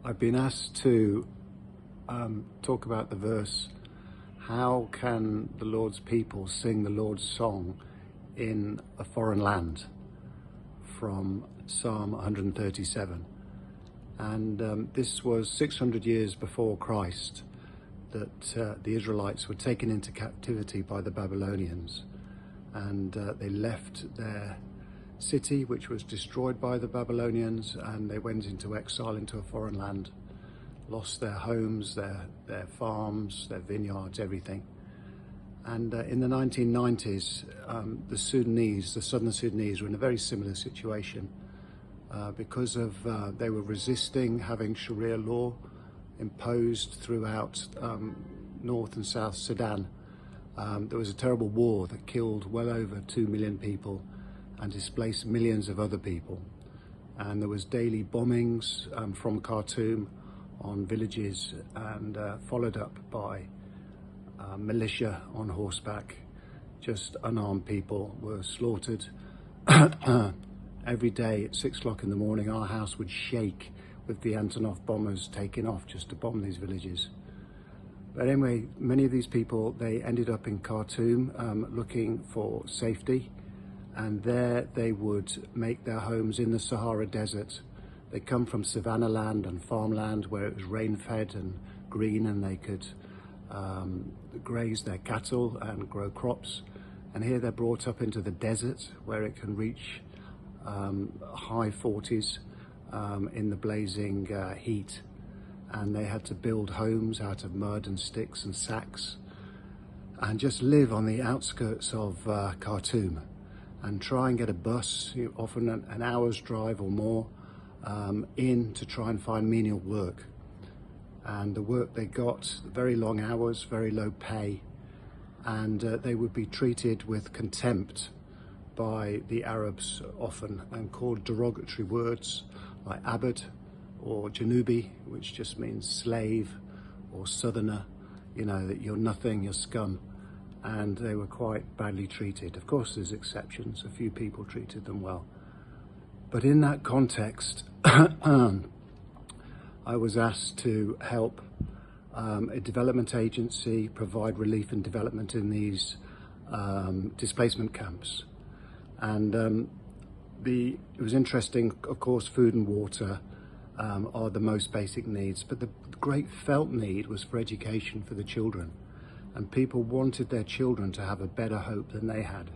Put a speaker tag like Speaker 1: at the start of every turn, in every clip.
Speaker 1: I've been asked to talk about the verse, how can the Lord's people sing the Lord's song in a foreign land, from Psalm 137. And this was 600 years before Christ that the Israelites were taken into captivity by the Babylonians, and they left their city, which was destroyed by the Babylonians, and they went into exile into a foreign land, lost their homes, their farms, their vineyards, everything. And in the 1990s, the southern Sudanese were in a very similar situation because of they were resisting having Sharia law imposed throughout North and South Sudan. There was a terrible war that killed well over 2 million people and displaced millions of other people. And there was daily bombings from Khartoum on villages, and followed up by militia on horseback. Just unarmed people were slaughtered. Every day at 6 o'clock in the morning, our house would shake with the Antonov bombers taking off just to bomb these villages. But anyway, many of these people, they ended up in Khartoum looking for safety, and there they would make their homes in the Sahara Desert. They come from savanna land and farmland where it was rain-fed and green, and they could graze their cattle and grow crops. And here they're brought up into the desert where it can reach high 40s in the blazing heat. And they had to build homes out of mud and sticks and sacks and just live on the outskirts of Khartoum and try and get a bus, often an hour's drive or more, in to try and find menial work. And the work they got, very long hours, very low pay, and they would be treated with contempt by the Arabs often, and called derogatory words like Abd or Janubi, which just means slave, or southerner, that you're nothing, you're scum. And they were quite badly treated. Of course there's exceptions, a few people treated them well. But in that context, I was asked to help a development agency provide relief and development in these displacement camps. And it was interesting, of course, food and water are the most basic needs, but the great felt need was for education for the children. And people wanted their children to have a better hope than they had.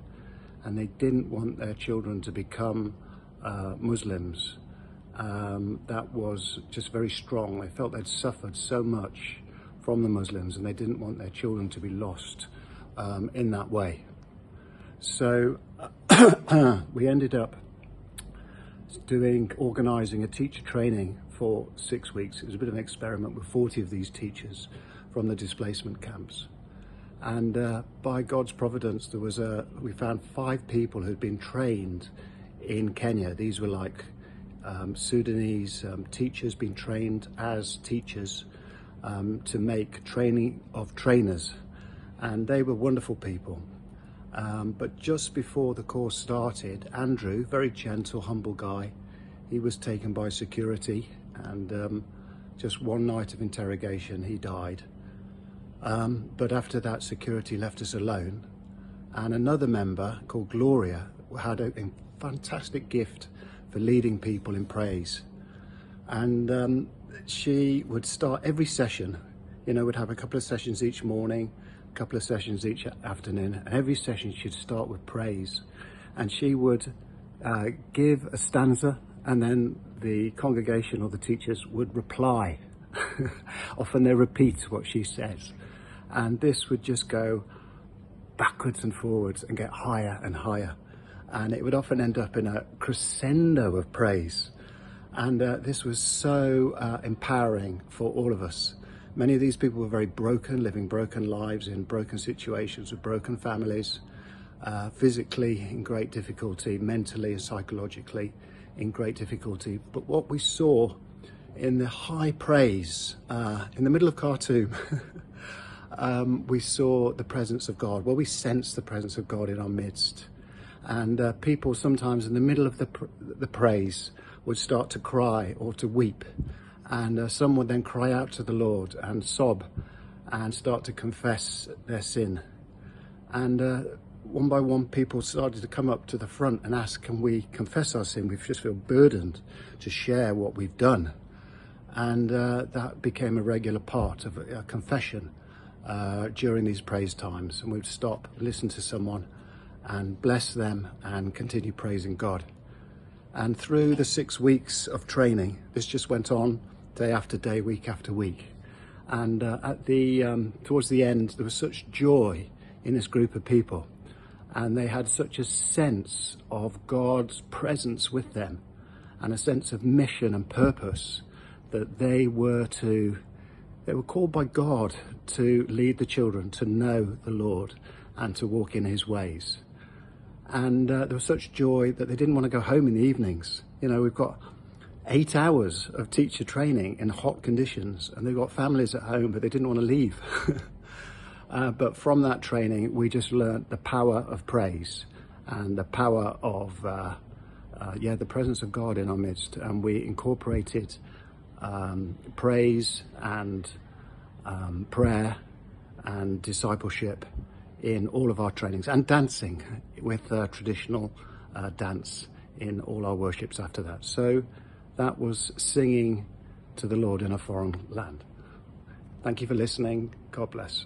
Speaker 1: And they didn't want their children to become Muslims. That was just very strong. They felt they'd suffered so much from the Muslims, and they didn't want their children to be lost in that way. So we ended up organising a teacher training for 6 weeks. It was a bit of an experiment with 40 of these teachers from the displacement camps. And by God's providence, we found 5 people who'd been trained in Kenya. These were like Sudanese teachers being trained as teachers to make training of trainers. And they were wonderful people. But just before the course started, Andrew, very gentle, humble guy, he was taken by security, and just one night of interrogation, he died. But after that, security left us alone, and another member called Gloria had a fantastic gift for leading people in praise. And she would start every session, would have a couple of sessions each morning, a couple of sessions each afternoon, and every session she'd start with praise. And she would give a stanza, and then the congregation or the teachers would reply. Often they repeat what she says. And this would just go backwards and forwards and get higher and higher. And it would often end up in a crescendo of praise. And this was so empowering for all of us. Many of these people were very broken, living broken lives in broken situations with broken families, physically in great difficulty, mentally and psychologically in great difficulty. But what we saw in the high praise, in the middle of Khartoum, we saw the presence of God. Well, we sensed the presence of God in our midst. And people sometimes in the middle of the praise would start to cry or to weep. And some would then cry out to the Lord and sob and start to confess their sin. And one by one, people started to come up to the front and ask, can we confess our sin? We just feel burdened to share what we've done. And that became a regular part of a confession during these praise times. And we'd stop, listen to someone and bless them and continue praising God. And through the 6 weeks of training, this just went on day after day, week after week. And towards the end, there was such joy in this group of people. And they had such a sense of God's presence with them and a sense of mission and purpose that they were called by God to lead the children, to know the Lord and to walk in his ways. And there was such joy that they didn't want to go home in the evenings. You know, we've got 8 hours of teacher training in hot conditions, and they've got families at home, but they didn't want to leave. But from that training, we just learned the power of praise and the power of, the presence of God in our midst. And we incorporated praise and prayer and discipleship in all of our trainings, and dancing with traditional dance in all our worships after that. So that was singing to the Lord in a foreign land. Thank you for listening. God bless.